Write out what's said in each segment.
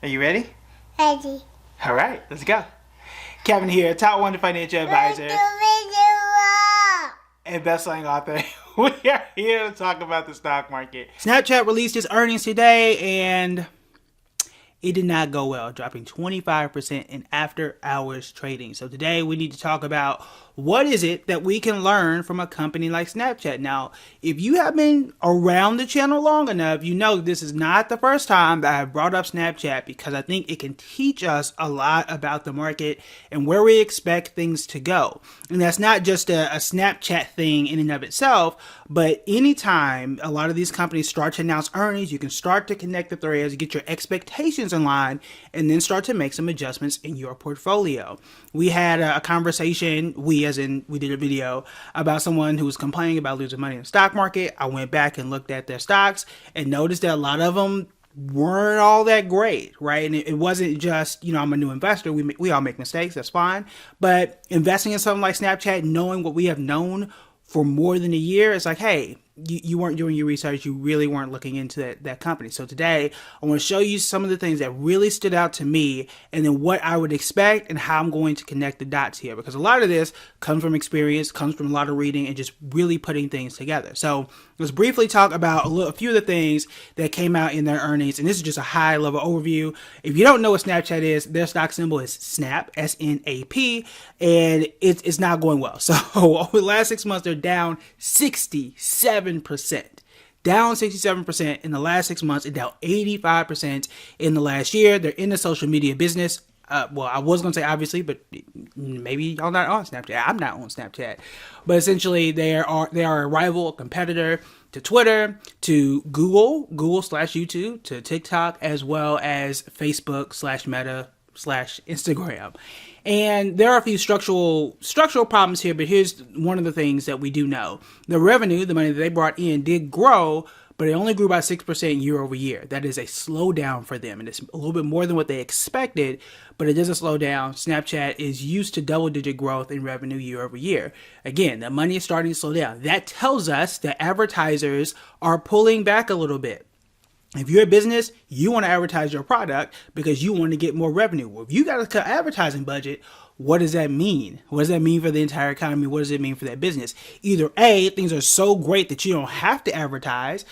Are you ready? Ready. All right, let's go. Kevin here, top 1 financial advisor and best-selling author. We are here to talk about the stock market. Snapchat released its earnings today, and it did not go well, dropping 25% in after-hours trading. So today we need to talk about what is it that we can learn from a company like Snapchat. Now, if you have been around the channel long enough, you know this is not the first time that I've brought up Snapchat because I think it can teach us a lot about the market and where we expect things to go. And that's not just a Snapchat thing in and of itself, but anytime a lot of these companies start to announce earnings, you can start to connect the threads, get your expectations in line, and then start to make some adjustments in your portfolio. We had a conversation, we did a video about someone who was complaining about losing money in the stock market. I went back and looked at their stocks and noticed that a lot of them weren't all that great, right? And it wasn't just, I'm a new investor. We all make mistakes. That's fine. But investing in something like Snapchat, knowing what we have known for more than a year, it's like, hey, you weren't doing your research. You really weren't looking into that company. So today, I want to show you some of the things that really stood out to me and then what I would expect and how I'm going to connect the dots here. Because a lot of this comes from experience, comes from a lot of reading and just really putting things together. So let's briefly talk about a few of the things that came out in their earnings. And this is just a high level overview. If you don't know what Snapchat is, their stock symbol is SNAP, S-N-A-P, and it's not going well. So over the last 6 months, they're down 67%. Down 67% in the last 6 months and down 85% in the last year. They're in the social media business. Well, I was going to say obviously, but maybe y'all not on Snapchat. I'm not on Snapchat. But essentially, they are a rival, a competitor to Twitter, to Google/YouTube, to TikTok, as well as Facebook/Meta/Instagram. And there are a few structural problems here, but here's one of the things that we do know. The revenue, the money that they brought in, did grow, but it only grew by 6% year over year. That is a slowdown for them, and it's a little bit more than what they expected, but it doesn't slow down. Snapchat is used to double-digit growth in revenue year over year. Again, the money is starting to slow down. That tells us that advertisers are pulling back a little bit. If you're a business, you want to advertise your product because you want to get more revenue. Well, if you got to cut advertising budget, what does that mean? What does that mean for the entire economy? What does it mean for that business? Either A, things are so great that you don't have to advertise,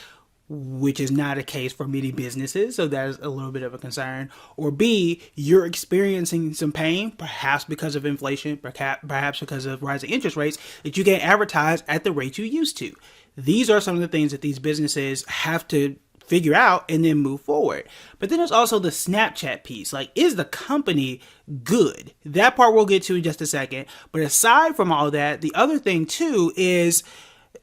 which is not a case for many businesses, so that is a little bit of a concern. Or B, you're experiencing some pain, perhaps because of inflation, perhaps because of rising interest rates, that you can't advertise at the rate you used to. These are some of the things that these businesses have to figure out and then move forward. But then there's also the Snapchat piece. Like, is the company good? That part we'll get to in just a second. But aside from all that, the other thing too is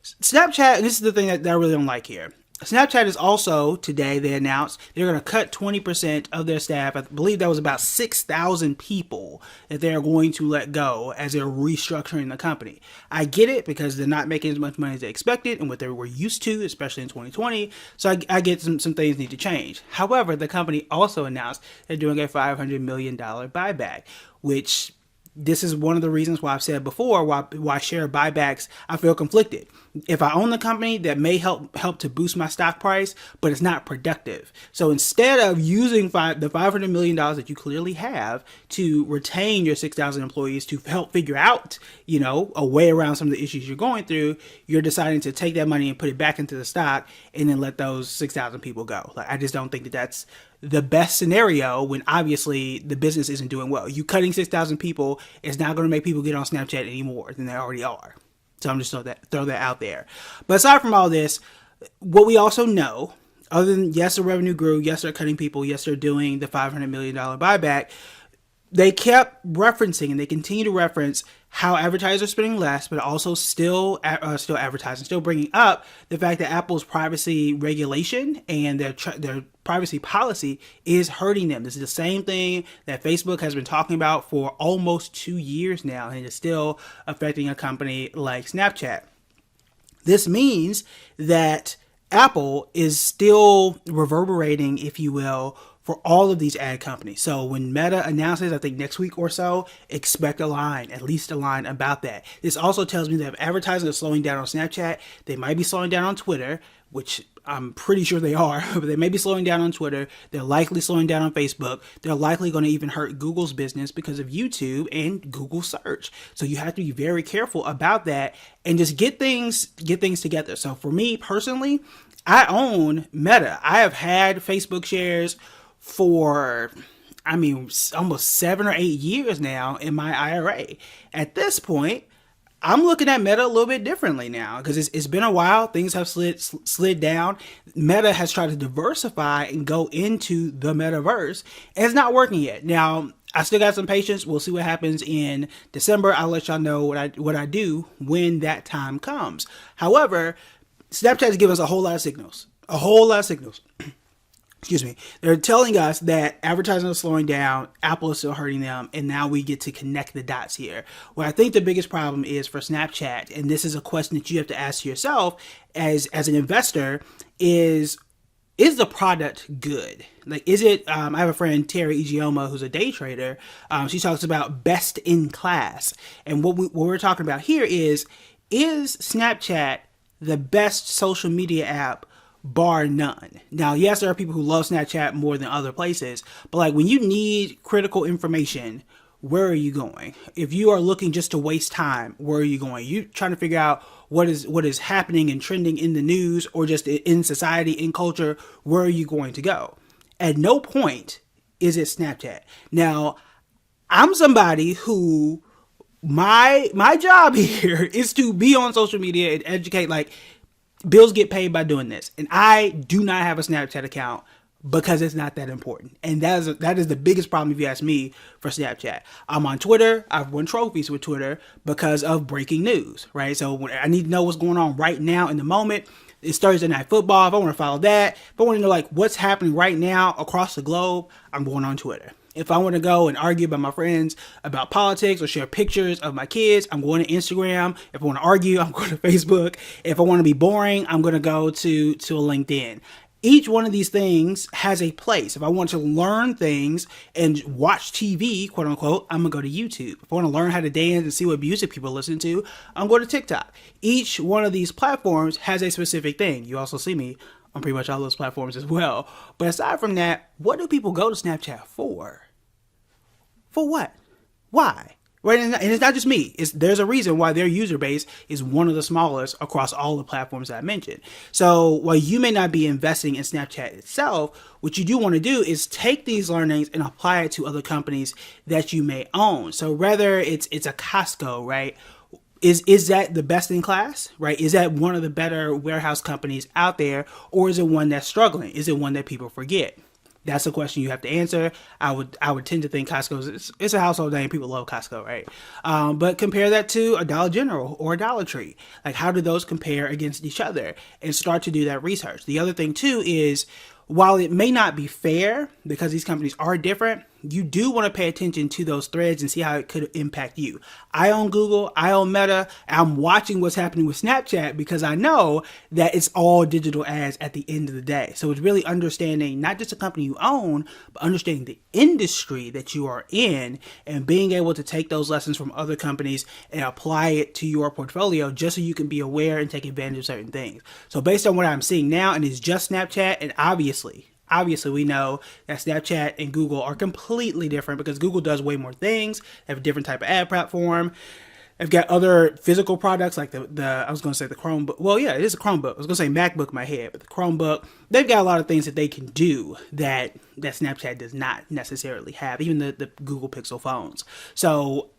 Snapchat, and this is the thing that I really don't like here. Snapchat is also, today they announced they're going to cut 20% of their staff. I believe that was about 6,000 people that they're going to let go as they're restructuring the company. I get it because they're not making as much money as they expected and what they were used to, especially in 2020. So I get some things need to change. However, the company also announced they're doing a $500 million buyback, which this is one of the reasons why I've said before why share buybacks I feel conflicted. If I own the company, that may help to boost my stock price, but it's not productive. So instead of using the $500 million that you clearly have to retain your 6,000 employees to help figure out, a way around some of the issues you're going through, you're deciding to take that money and put it back into the stock and then let those 6,000 people go. Like, I just don't think that that's the best scenario when obviously the business isn't doing well. You cutting 6,000 people is not going to make people get on Snapchat any more than they already are. So I'm just throw that out there. But aside from all this, what we also know, other than yes, the revenue grew, yes, they're cutting people, yes, they're doing the $500 million buyback, they kept referencing and they continue to reference how advertisers are spending less, but also still advertising, still bringing up the fact that Apple's privacy regulation and their privacy policy is hurting them. This is the same thing that Facebook has been talking about for almost 2 years now, and it is still affecting a company like Snapchat. This means that Apple is still reverberating, if you will, for all of these ad companies. So when Meta announces, I think next week or so, expect a line, at least a line about that. This also tells me that if advertising is slowing down on Snapchat, they might be slowing down on Twitter, which I'm pretty sure they are, but they may be slowing down on Twitter. They're likely slowing down on Facebook. They're likely going to even hurt Google's business because of YouTube and Google search. So you have to be very careful about that and just get things together. So for me personally, I own Meta. I have had Facebook shares for, almost 7 or 8 years now in my IRA. At this point, I'm looking at Meta a little bit differently now because it's been a while. Things have slid down. Meta has tried to diversify and go into the metaverse, and it's not working yet. Now, I still got some patience. We'll see what happens in December. I'll let y'all know what I do when that time comes. However, Snapchat has given us a whole lot of signals. Excuse me. They're telling us that advertising is slowing down, Apple is still hurting them, and now we get to connect the dots here. What I think the biggest problem is for Snapchat, and this is a question that you have to ask yourself as an investor, is the product good? Like, is it, I have a friend, Terry Igioma, who's a day trader. She talks about best in class. And what we're talking about here is Snapchat the best social media app, bar none? Now, yes, there are people who love Snapchat more than other places, but like when you need critical information, where are you going? If you are looking just to waste time, where are you going? You trying to figure out what is happening and trending in the news or just in society, in culture, where are you going to go? At no point is it Snapchat. Now, I'm somebody who my job here is to be on social media and educate. Like, bills get paid by doing this, and I do not have a Snapchat account because it's not that important. And that is the biggest problem, if you ask me, for Snapchat. I'm on Twitter. I've won trophies with Twitter because of breaking news, right? So when I need to know what's going on right now in the moment, it's Thursday Night Football. If I want to follow that, if I want to know like what's happening right now across the globe, I'm going on Twitter. If I want to go and argue about my friends about politics or share pictures of my kids, I'm going to Instagram. If I want to argue, I'm going to Facebook. If I want to be boring, I'm going to go to a LinkedIn. Each one of these things has a place. If I want to learn things and watch TV, quote unquote, I'm going to go to YouTube. If I want to learn how to dance and see what music people listen to, I'm going to TikTok. Each one of these platforms has a specific thing. You also see me on pretty much all those platforms as well. But aside from that, what do people go to Snapchat for? For what? Why? Right, and it's not just me. There's a reason why their user base is one of the smallest across all the platforms that I mentioned. So while you may not be investing in Snapchat itself, what you do want to do is take these learnings and apply it to other companies that you may own. So whether it's a Costco, right? Is that the best in class, right? Is that one of the better warehouse companies out there, or is it one that's struggling? Is it one that people forget? That's a question you have to answer. I would tend to think Costco it's a household name. People love Costco, right? But compare that to a Dollar General or a Dollar Tree. Like, how do those compare against each other? And start to do that research. The other thing too is, while it may not be fair because these companies are different, you do want to pay attention to those threads and see how it could impact you. I own Google, I own Meta, I'm watching what's happening with Snapchat because I know that it's all digital ads at the end of the day. So it's really understanding not just the company you own, but understanding the industry that you are in and being able to take those lessons from other companies and apply it to your portfolio just so you can be aware and take advantage of certain things. So based on what I'm seeing now, and it's just Snapchat, and obviously we know that Snapchat and Google are completely different because Google does way more things. They have a different type of ad platform. They've got other physical products like I was going to say the Chromebook. Well, yeah, it is a Chromebook. I was going to say MacBook in my head, but the Chromebook, they've got a lot of things that they can do that Snapchat does not necessarily have, even the Google Pixel phones. So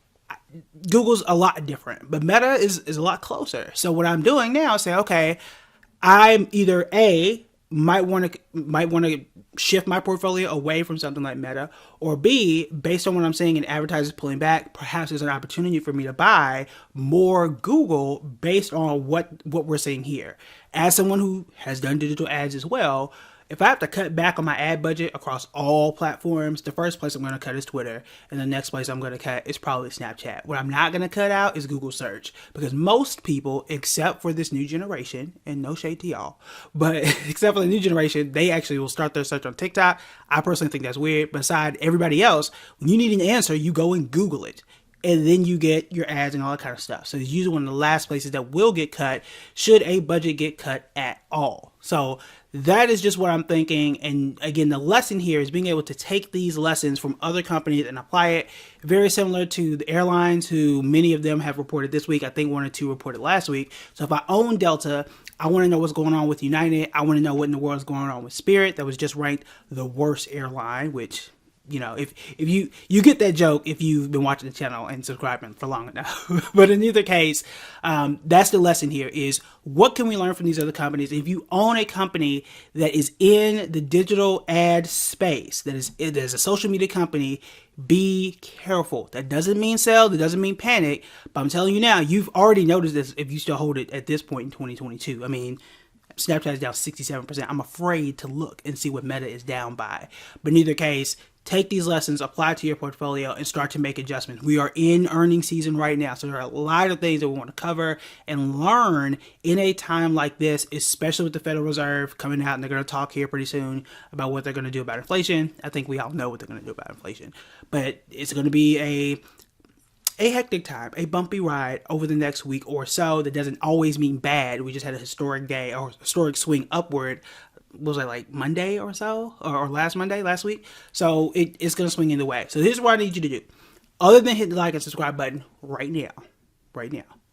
Google's a lot different, but Meta is a lot closer. So what I'm doing now is say, okay, I'm either might want to shift my portfolio away from something like Meta, or B, based on what I'm seeing in advertisers pulling back, perhaps there's an opportunity for me to buy more Google based on what we're seeing here. As someone who has done digital ads as well, if I have to cut back on my ad budget across all platforms, the first place I'm going to cut is Twitter, and the next place I'm going to cut is probably Snapchat. What I'm not going to cut out is Google search, because most people, except for this new generation, and no shade to y'all, but except for the new generation, they actually will start their search on TikTok. I personally think that's weird. Beside everybody else, when you need an answer, you go and Google it, and then you get your ads and all that kind of stuff. So it's usually one of the last places that will get cut should a budget get cut at all. So that is just what I'm thinking. And again, the lesson here is being able to take these lessons from other companies and apply it. Very similar to the airlines, who many of them have reported this week. I think 1 or 2 reported last week. So if I own Delta, I want to know what's going on with United. I want to know what in the world is going on with Spirit, that was just ranked the worst airline, which, you know, if you get that joke if you've been watching the channel and subscribing for long enough. But in either case, that's the lesson here, is what can we learn from these other companies? If you own a company that is in the digital ad space, that is a social media company, be careful. That doesn't mean sell, that doesn't mean panic, but I'm telling you now, you've already noticed this if you still hold it at this point in 2022. I mean, Snapchat is down 67%. I'm afraid to look and see what Meta is down by. But in either case, take these lessons, apply to your portfolio, and start to make adjustments. We are in earnings season right now, so there are a lot of things that we want to cover and learn in a time like this, especially with the Federal Reserve coming out, and they're going to talk here pretty soon about what they're going to do about inflation. I think we all know what they're going to do about inflation, but it's going to be a hectic time, a bumpy ride over the next week or so. That doesn't always mean bad. We just had a historic day, or historic swing upward. Was it like Monday or so, or last week? So it's going to swing either way. So here's what I need you to do. Other than hit the like and subscribe button right now,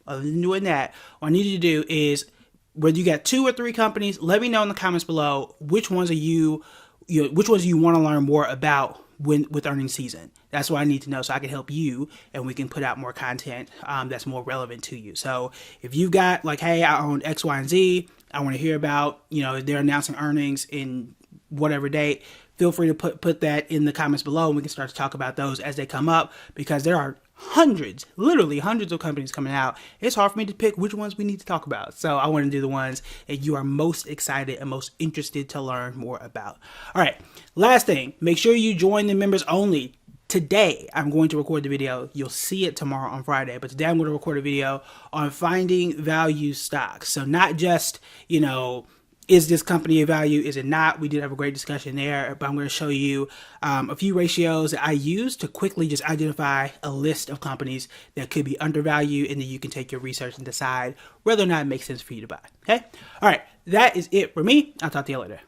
other than doing that, what I need you to do is, whether you got 2 or 3 companies, let me know in the comments below which ones you want to learn more about with earnings season. That's what I need to know, so I can help you and we can put out more content that's more relevant to you. So if you've got like, hey, I own X, Y, and Z, I want to hear about, you know, they're announcing earnings in whatever date, feel free to put that in the comments below, and we can start to talk about those as they come up, because there are hundreds, literally hundreds of companies coming out. It's hard for me to pick which ones we need to talk about. So I want to do the ones that you are most excited and most interested to learn more about. All right, last thing, make sure you join the members only. Today, I'm going to record the video. You'll see it tomorrow on Friday, but today I'm going to record a video on finding value stocks. So not just, you know, is this company a value? Is it not? We did have a great discussion there, but I'm going to show you a few ratios that I use to quickly just identify a list of companies that could be undervalued, and then you can take your research and decide whether or not it makes sense for you to buy. Okay? All right, that is it for me. I'll talk to you later.